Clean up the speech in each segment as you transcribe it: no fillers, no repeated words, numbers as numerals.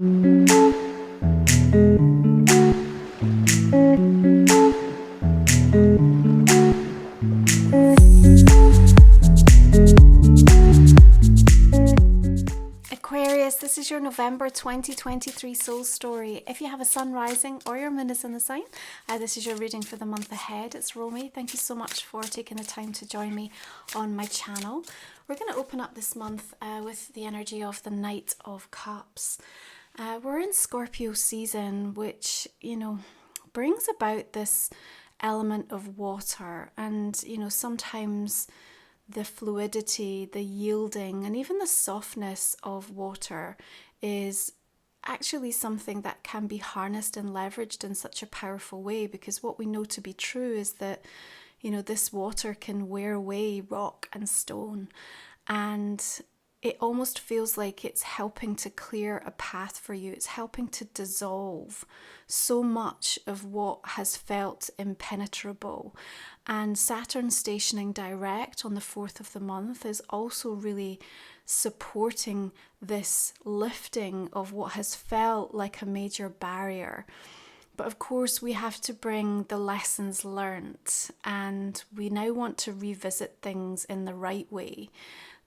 Aquarius, this is your November 2023 soul story. If you have a sun rising or your moon is in the sign, this is your reading for the month ahead. It's Romy. Thank you so much for taking the time to join me on my channel. We're going to open up this month with the energy of the Knight of Cups. We're in Scorpio season, which, brings about this element of water, and, sometimes the fluidity, the yielding, and even the softness of water is actually something that can be harnessed and leveraged in such a powerful way, because what we know to be true is that, this water can wear away rock and stone, and it almost feels like it's helping to clear a path for you. It's helping to dissolve so much of what has felt impenetrable. And Saturn stationing direct on the 4th of the month is also really supporting this lifting of what has felt like a major barrier. But of course, we have to bring the lessons learnt, and we now want to revisit things in the right way.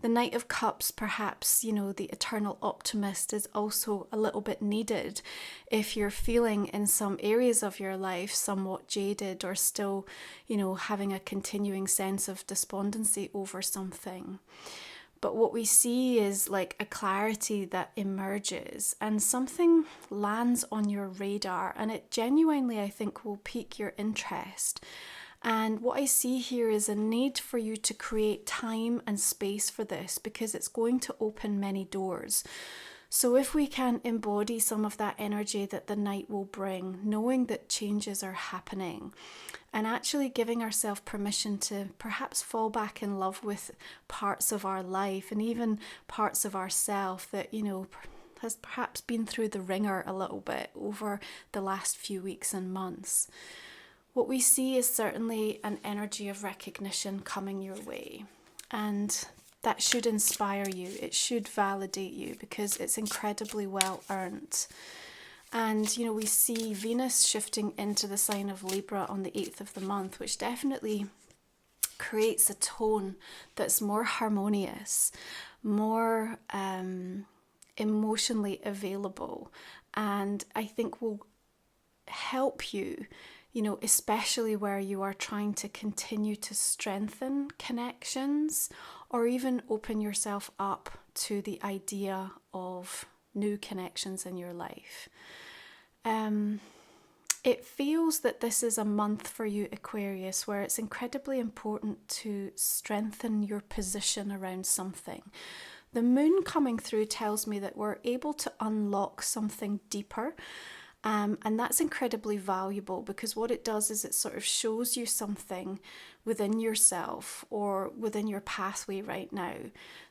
The Knight of Cups, perhaps, the eternal optimist, is also a little bit needed if you're feeling in some areas of your life somewhat jaded, or still, having a continuing sense of despondency over something. But what we see is like a clarity that emerges, and something lands on your radar, and it genuinely, I think, will pique your interest. And what I see here is a need for you to create time and space for this, because it's going to open many doors. So if we can embody some of that energy that the night will bring, knowing that changes are happening, and actually giving ourselves permission to perhaps fall back in love with parts of our life and even parts of ourselves that, has perhaps been through the ringer a little bit over the last few weeks and months. What we see is certainly an energy of recognition coming your way, and that should inspire you. It should validate you, because it's incredibly well earned. And, we see Venus shifting into the sign of Libra on the 8th of the month, which definitely creates a tone that's more harmonious, more emotionally available, and I think will help you, especially where you are trying to continue to strengthen connections, or even open yourself up to the idea of new connections in your life. It feels that this is a month for you, Aquarius, where it's incredibly important to strengthen your position around something. The moon coming through tells me that we're able to unlock something deeper. And that's incredibly valuable, because what it does is it sort of shows you something within yourself or within your pathway right now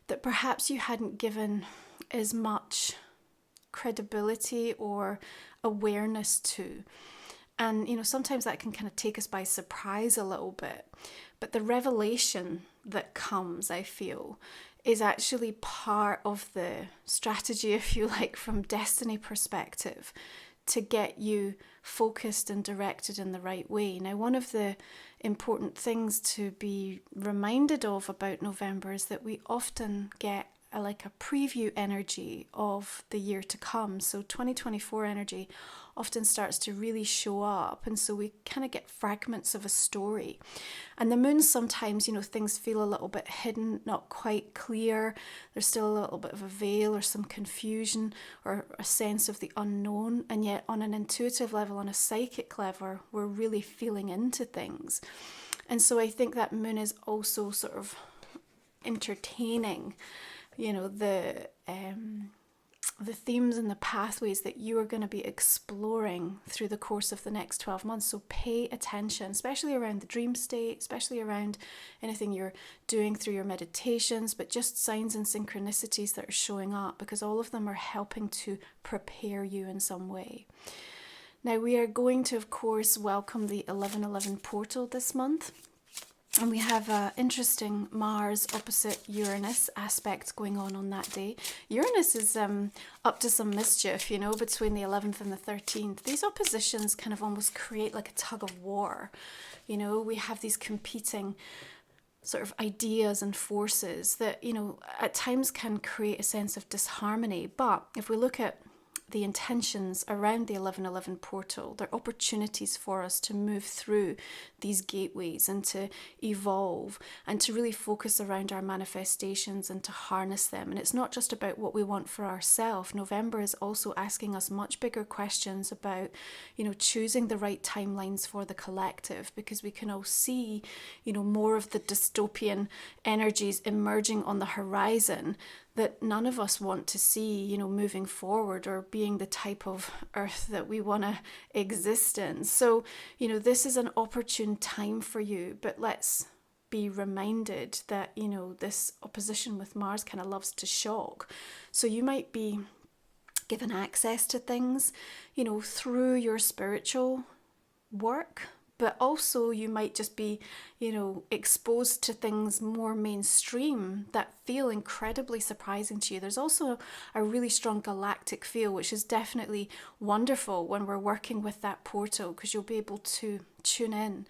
that perhaps you hadn't given as much credibility or awareness to. And, sometimes that can kind of take us by surprise a little bit. But the revelation that comes, I feel, is actually part of the strategy, if you like, from destiny perspective, to get you focused and directed in the right way. Now, one of the important things to be reminded of about November is that we often get a preview energy of the year to come. So 2024 energy often starts to really show up, and so we kind of get fragments of a story. And the moon, sometimes, things feel a little bit hidden, not quite clear. There's still a little bit of a veil or some confusion or a sense of the unknown, and yet on an intuitive level, on a psychic level, we're really feeling into things. And so I think that moon is also sort of entertaining the themes and the pathways that you are going to be exploring through the course of the next 12 months. So pay attention, especially around the dream state, especially around anything you're doing through your meditations, but just signs and synchronicities that are showing up, because all of them are helping to prepare you in some way. Now, we are going to, of course, welcome the 1111 portal this month. And we have an interesting Mars opposite Uranus aspect going on that day. Uranus is up to some mischief, you know, between the 11th and the 13th. These oppositions kind of almost create like a tug of war. You know, we have these competing sort of ideas and forces that, you know, at times can create a sense of disharmony. But if we look at the intentions around the 1111 portal, they're opportunities for us to move through these gateways and to evolve and to really focus around our manifestations and to harness them. And it's not just about what we want for ourselves. November is also asking us much bigger questions about, you know, choosing the right timelines for the collective, because we can all see, you know, more of the dystopian energies emerging on the horizon that none of us want to see, you know, moving forward or being the type of earth that we want to exist in. So, you know, this is an opportune time for you, but let's be reminded that, you know, this opposition with Mars kind of loves to shock. So you might be given access to things, you know, through your spiritual work, but also you might just be, you know, exposed to things more mainstream that feel incredibly surprising to you. There's also a really strong galactic feel, which is definitely wonderful when we're working with that portal, because you'll be able to tune in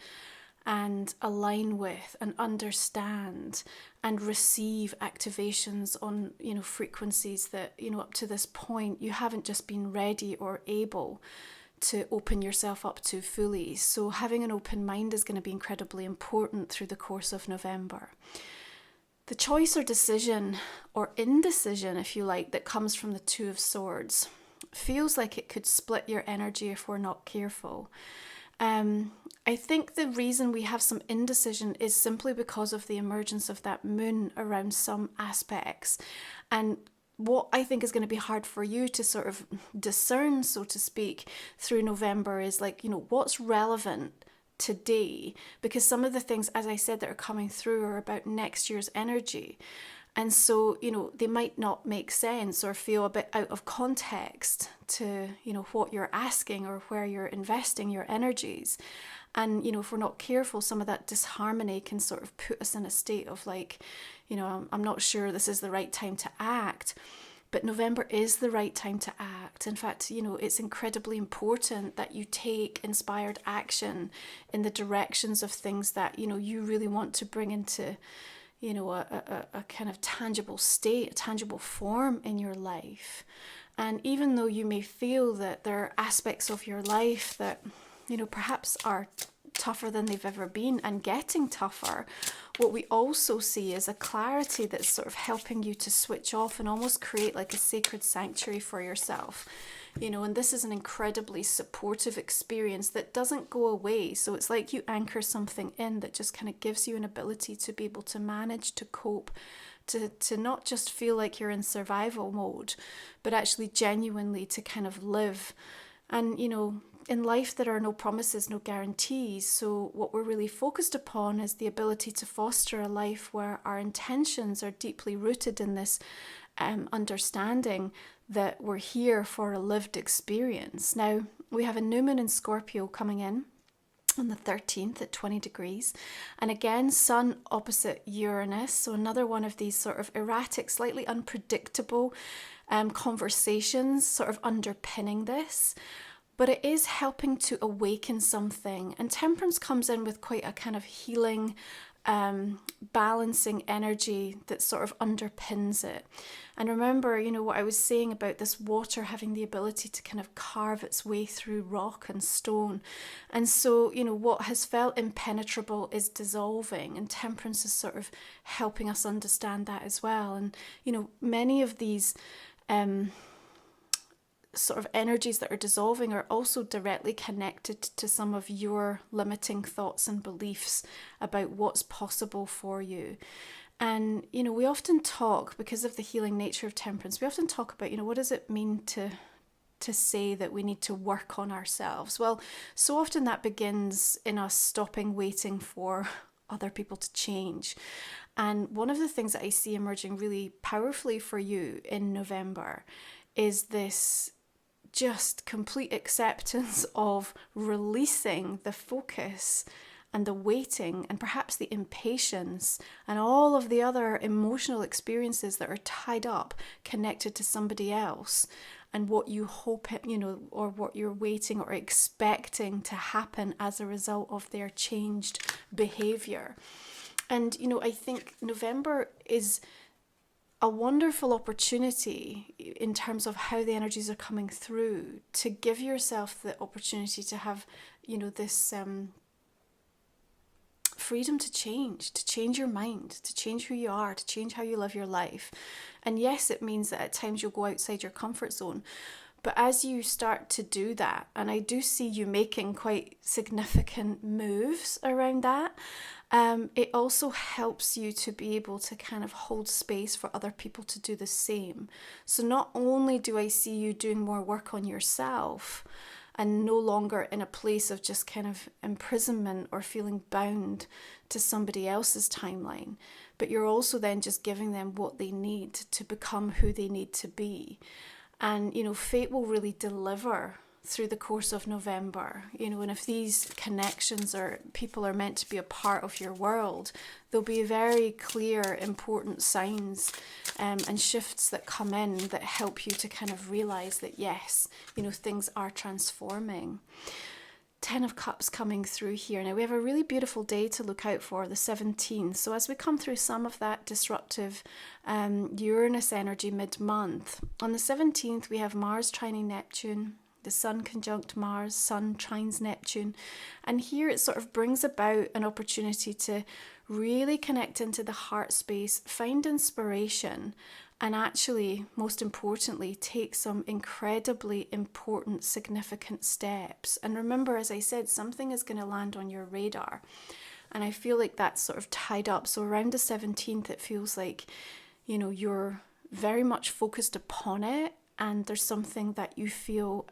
and align with and understand and receive activations on, you know, frequencies that, you know, up to this point you haven't just been ready or able to open yourself up to fully. So having an open mind is going to be incredibly important through the course of November. The choice or decision or indecision, if you like, that comes from the Two of Swords feels like it could split your energy if we're not careful. I think the reason we have some indecision is simply because of the emergence of that moon around some aspects. And what I think is going to be hard for you to sort of discern, so to speak, through November is like, you know, what's relevant today? Because some of the things, as I said, that are coming through are about next year's energy. And so, you know, they might not make sense or feel a bit out of context to, you know, what you're asking or where you're investing your energies. And, you know, if we're not careful, some of that disharmony can sort of put us in a state of like, you know, I'm not sure this is the right time to act. But November is the right time to act. In fact, you know, it's incredibly important that you take inspired action in the directions of things that, you know, you really want to bring into, you know, a kind of tangible state, a tangible form in your life. And even though you may feel that there are aspects of your life that, you know, perhaps are tougher than they've ever been and getting tougher, what we also see is a clarity that's sort of helping you to switch off and almost create like a sacred sanctuary for yourself. You know, and this is an incredibly supportive experience that doesn't go away. So it's like you anchor something in that just kind of gives you an ability to be able to manage, to cope, to not just feel like you're in survival mode, but actually genuinely to kind of live. And, you know, in life there are no promises, no guarantees. So what we're really focused upon is the ability to foster a life where our intentions are deeply rooted in this understanding that we're here for a lived experience. Now, we have a new moon in Scorpio coming in on the 13th at 20 degrees. And again, Sun opposite Uranus. So another one of these sort of erratic, slightly unpredictable conversations sort of underpinning this. But it is helping to awaken something. And Temperance comes in with quite a kind of healing, balancing energy that sort of underpins it. And remember, you know, what I was saying about this water having the ability to kind of carve its way through rock and stone. And so, you know, what has felt impenetrable is dissolving, and Temperance is sort of helping us understand that as well. And, you know, many of these sort of energies that are dissolving are also directly connected to some of your limiting thoughts and beliefs about what's possible for you. And, you know, we often talk, because of the healing nature of Temperance, we often talk about, you know, what does it mean to say that we need to work on ourselves? Well, so often that begins in us stopping waiting for other people to change. And one of the things that I see emerging really powerfully for you in November is this just complete acceptance of releasing the focus and the waiting and perhaps the impatience and all of the other emotional experiences that are tied up, connected to somebody else, and what you hope, or what you're waiting or expecting to happen as a result of their changed behavior. And, I think November is a wonderful opportunity in terms of how the energies are coming through, to give yourself the opportunity to have, this freedom to change your mind, to change who you are, to change how you live your life. And yes, it means that at times you'll go outside your comfort zone. But as you start to do that, and I do see you making quite significant moves around that, it also helps you to be able to kind of hold space for other people to do the same. So not only do I see you doing more work on yourself and no longer in a place of just kind of imprisonment or feeling bound to somebody else's timeline, but you're also then just giving them what they need to become who they need to be. And, fate will really deliver through the course of November, and if these connections or people are meant to be a part of your world, there'll be very clear, important signs and shifts that come in that help you to kind of realize that, yes, things are transforming. 10 of Cups coming through here. Now we have a really beautiful day to look out for, the 17th. So as we come through some of that disruptive Uranus energy mid-month, on the 17th we have Mars trining Neptune, the Sun conjunct Mars, Sun trines Neptune. And here it sort of brings about an opportunity to really connect into the heart space, find inspiration, and actually, most importantly, take some incredibly important, significant steps. And remember, as I said, something is going to land on your radar. And I feel like that's sort of tied up. So around the 17th, it feels like, you're very much focused upon it. And there's something that you feel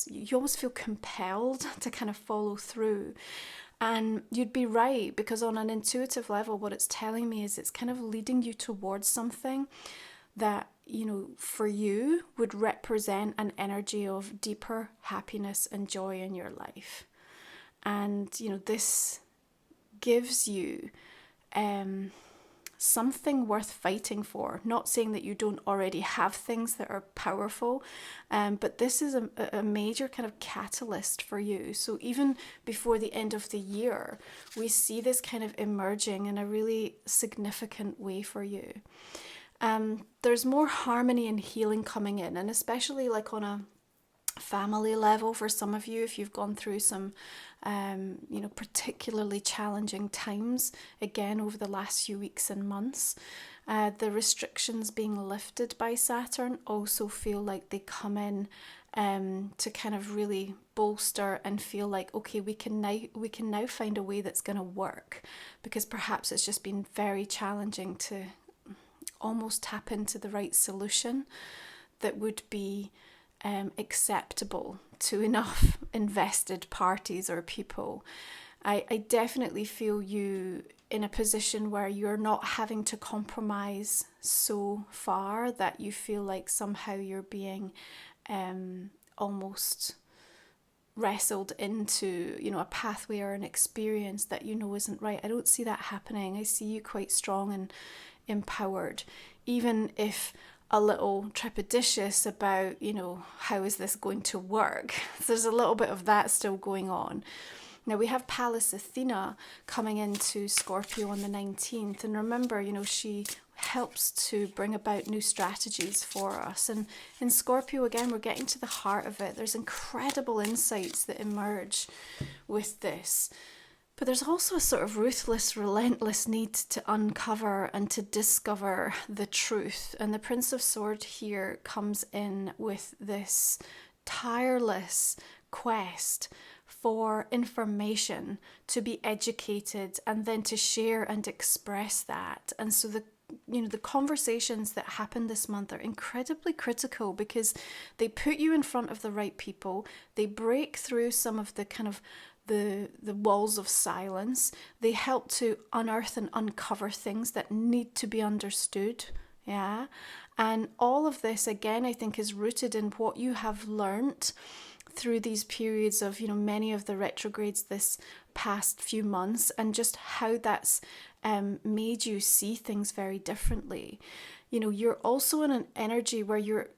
you almost feel compelled to kind of follow through. And you'd be right, because on an intuitive level, what it's telling me is it's kind of leading you towards something that, for you would represent an energy of deeper happiness and joy in your life. And, this gives you something worth fighting for. Not saying that you don't already have things that are powerful, but this is a major kind of catalyst for you. So even before the end of the year, we see this kind of emerging in a really significant way for you. There's more harmony and healing coming in, and especially like on a family level for some of you, if you've gone through some particularly challenging times again over the last few weeks and months, the restrictions being lifted by Saturn also feel like they come in to kind of really bolster and feel like, okay, we can now find a way that's going to work, because perhaps it's just been very challenging to almost tap into the right solution that would be acceptable to enough invested parties or people. I definitely feel you in a position where you're not having to compromise so far that you feel like somehow you're being almost wrestled into, a pathway or an experience that isn't right. I don't see that happening. I see you quite strong and empowered, even if a little trepidatious about, how is this going to work? So there's a little bit of that still going on. Now we have Pallas Athena coming into Scorpio on the 19th. And remember, she helps to bring about new strategies for us. And in Scorpio, again, we're getting to the heart of it. There's incredible insights that emerge with this. But there's also a sort of ruthless, relentless need to uncover and to discover the truth. And the Prince of Swords here comes in with this tireless quest for information, to be educated, and then to share and express that. And so the conversations that happen this month are incredibly critical, because they put you in front of the right people. They break through some of the kind of the walls of silence. They help to unearth and uncover things that need to be understood. Yeah. And all of this, again, I think is rooted in what you have learnt through these periods of, many of the retrogrades this past few months, and just how that's made you see things very differently. You're also in an energy where you're,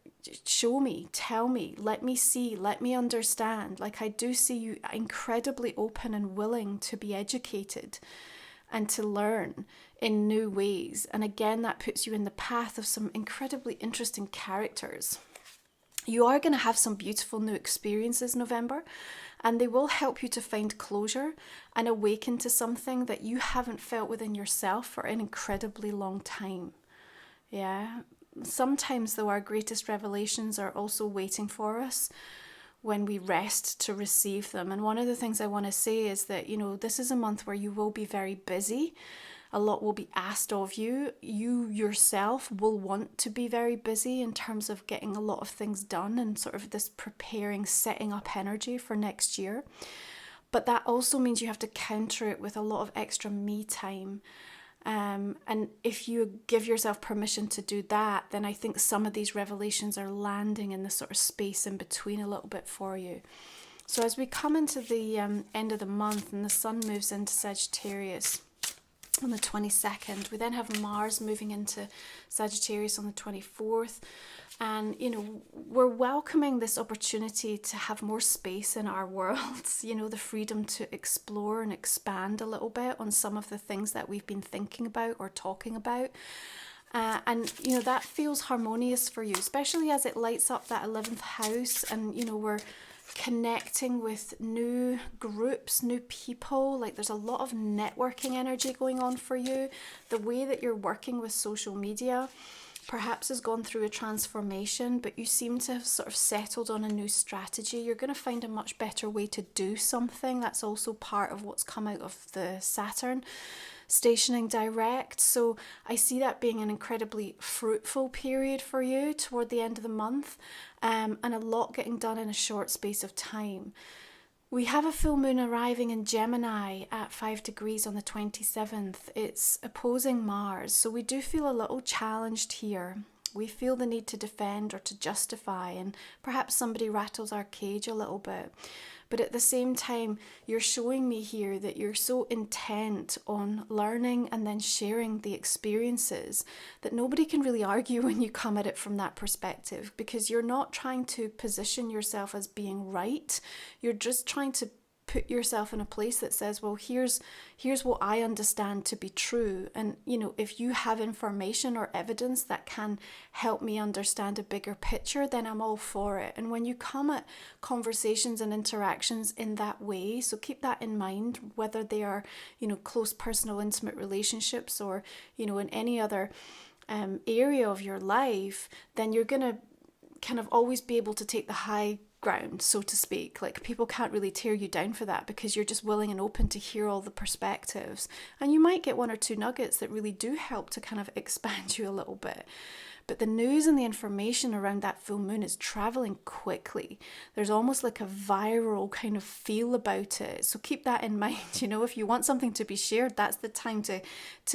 show me, tell me, let me see, let me understand. Like, I do see you incredibly open and willing to be educated and to learn in new ways. And again, that puts you in the path of some incredibly interesting characters. You are going to have some beautiful new experiences in November, and they will help you to find closure and awaken to something that you haven't felt within yourself for an incredibly long time. Yeah. Sometimes, though, our greatest revelations are also waiting for us when we rest to receive them. And one of the things I want to say is that, this is a month where you will be very busy. A lot will be asked of you. You yourself will want to be very busy in terms of getting a lot of things done and sort of this preparing, setting up energy for next year. But that also means you have to counter it with a lot of extra me time. And if you give yourself permission to do that, then I think some of these revelations are landing in the sort of space in between a little bit for you. So as we come into the end of the month and the sun moves into Sagittarius on the 22nd, we then have Mars moving into Sagittarius on the 24th. And, we're welcoming this opportunity to have more space in our worlds, the freedom to explore and expand a little bit on some of the things that we've been thinking about or talking about. And that feels harmonious for you, especially as it lights up that 11th house, and, we're connecting with new groups, new people. Like, there's a lot of networking energy going on for you. The way that you're working with social media perhaps has gone through a transformation, but you seem to have sort of settled on a new strategy. You're going to find a much better way to do something. That's also part of what's come out of the Saturn stationing direct. So I see that being an incredibly fruitful period for you toward the end of the month, and a lot getting done in a short space of time. We have a full moon arriving in Gemini at 5 degrees on the 27th. It's opposing Mars, so we do feel a little challenged here. We feel the need to defend or to justify, and perhaps somebody rattles our cage a little bit. But at the same time, you're showing me here that you're so intent on learning and then sharing the experiences that nobody can really argue when you come at it from that perspective, because you're not trying to position yourself as being right. You're just trying to put yourself in a place that says, well, here's what I understand to be true. And, if you have information or evidence that can help me understand a bigger picture, then I'm all for it. And when you come at conversations and interactions in that way, so keep that in mind, whether they are, close, personal, intimate relationships or, in any other area of your life, then you're going to kind of always be able to take the high ground, so to speak. Like, people can't really tear you down for that, because you're just willing and open to hear all the perspectives, and you might get one or two nuggets that really do help to kind of expand you a little bit. But the news and the information around that full moon is traveling quickly. There's almost like a viral kind of feel about it. So keep that in mind. If you want something to be shared, that's the time to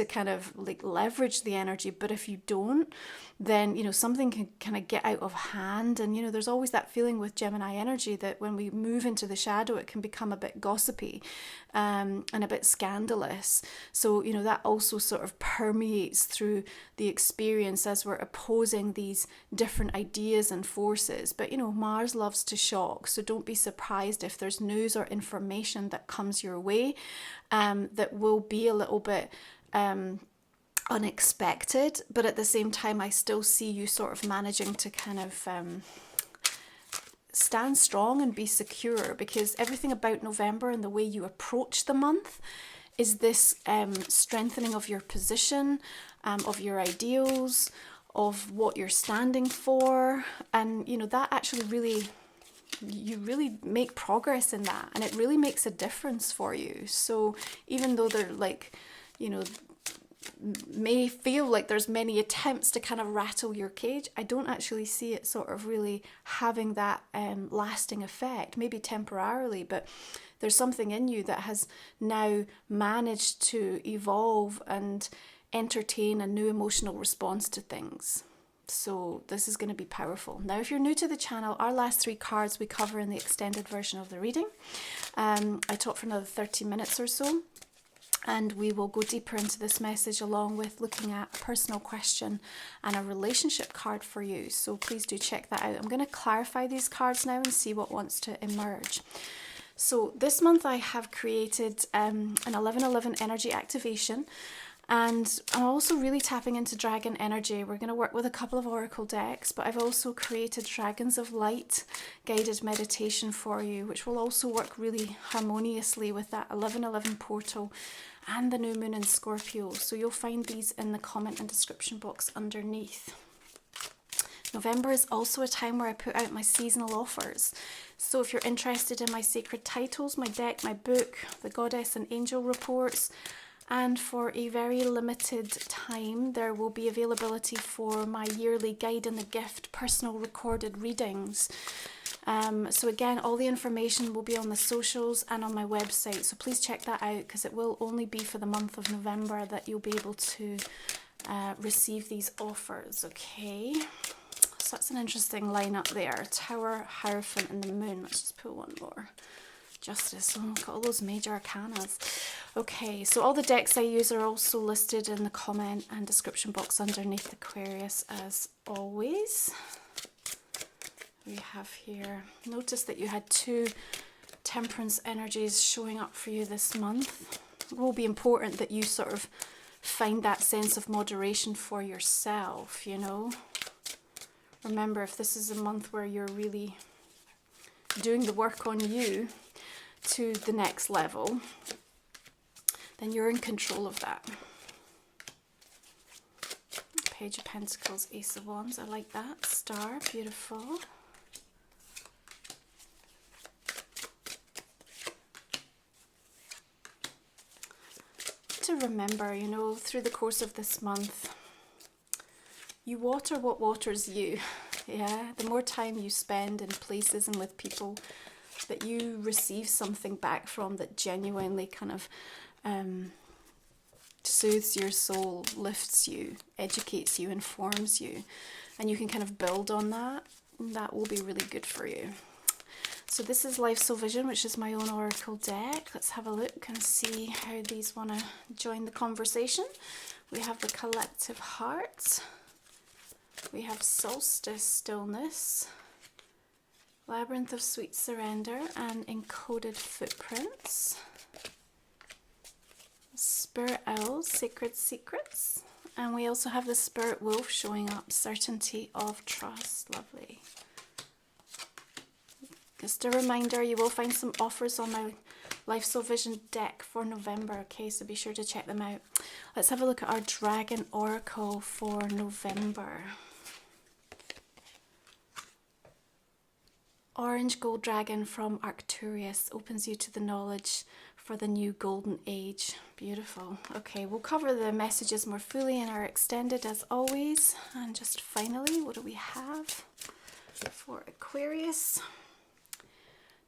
kind of like leverage the energy. But if you don't, then, something can kind of get out of hand. And, there's always that feeling with Gemini energy that when we move into the shadow, it can become a bit gossipy and a bit scandalous. So, that also sort of permeates through the experience as we're opposing these different ideas and forces. But, Mars loves to shock. So don't be surprised if there's news or information that comes your way that will be a little bit unexpected. But at the same time, I still see you sort of managing to kind of stand strong and be secure, because everything about November and the way you approach the month is this strengthening of your position, of your ideals, of what you're standing for. And, that actually really, you really make progress in that, and it really makes a difference for you. So even though they're like, may feel like there's many attempts to kind of rattle your cage, I don't actually see it sort of really having that lasting effect. Maybe temporarily, but there's something in you that has now managed to evolve and entertain a new emotional response to things. So this is going to be powerful. Now, if you're new to the channel, our last 3 cards we cover in the extended version of the reading. I talk for another 30 minutes or so, and we will go deeper into this message along with looking at a personal question and a relationship card for you. So please do check that out. I'm going to clarify these cards now and see what wants to emerge. So this month I have created an 1111 energy activation. And I'm also really tapping into dragon energy. We're going to work with a couple of oracle decks, but I've also created Dragons of Light guided meditation for you, which will also work really harmoniously with that 1111 portal and the new moon in Scorpio. So you'll find these in the comment and description box underneath. November is also a time where I put out my seasonal offers. So if you're interested in my sacred titles, my deck, my book, the goddess and angel reports, and for a very limited time, there will be availability for my yearly Guide and the Gift personal recorded readings. So again, all the information will be on the socials and on my website. So please check that out, because it will only be for the month of November that you'll be able to receive these offers. Okay, so that's an interesting lineup there. Tower, Hierophant and the Moon. Let's just put one more. Justice. Oh, got all those major arcanas. Okay, so all the decks I use are also listed in the comment and description box underneath Aquarius, as always. We have here, notice that you had 2 temperance energies showing up for you this month. It will be important that you sort of find that sense of moderation for yourself, you know. Remember, if this is a month where you're really doing the work on you to the next level, then you're in control of that. Page of Pentacles, Ace of Wands, I like that. Star, beautiful. To remember, you know, through the course of this month, you water what waters you. Yeah, the more time you spend in places and with people that you receive something back from that genuinely kind of soothes your soul, lifts you, educates you, informs you, and you can kind of build on that, that will be really good for you. So this is Life Soul Vision, which is my own oracle deck. Let's have a look and see how these want to join the conversation. We have the Collective Heart. We have Solstice, Stillness, Labyrinth of Sweet Surrender, and Encoded Footprints. Spirit Owls, Sacred Secrets. And we also have the Spirit Wolf showing up, Certainty of Trust. Lovely. Just a reminder, you will find some offers on my Life Soul Vision deck for November, okay, so be sure to check them out. Let's have a look at our Dragon Oracle for November. Orange Gold Dragon from Aquarius opens you to the knowledge for the new golden age. Beautiful. Okay, we'll cover the messages more fully in our extended as always. And just finally, what do we have for Aquarius?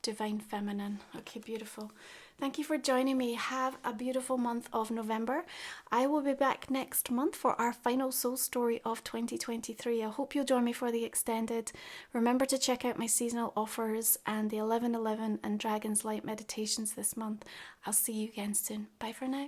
Divine Feminine. Okay, beautiful. Thank you for joining me. Have a beautiful month of November. I will be back next month for our final soul story of 2023. I hope you'll join me for the extended. Remember to check out my seasonal offers and the 1111 and Dragon's Light meditations this month. I'll see you again soon. Bye for now.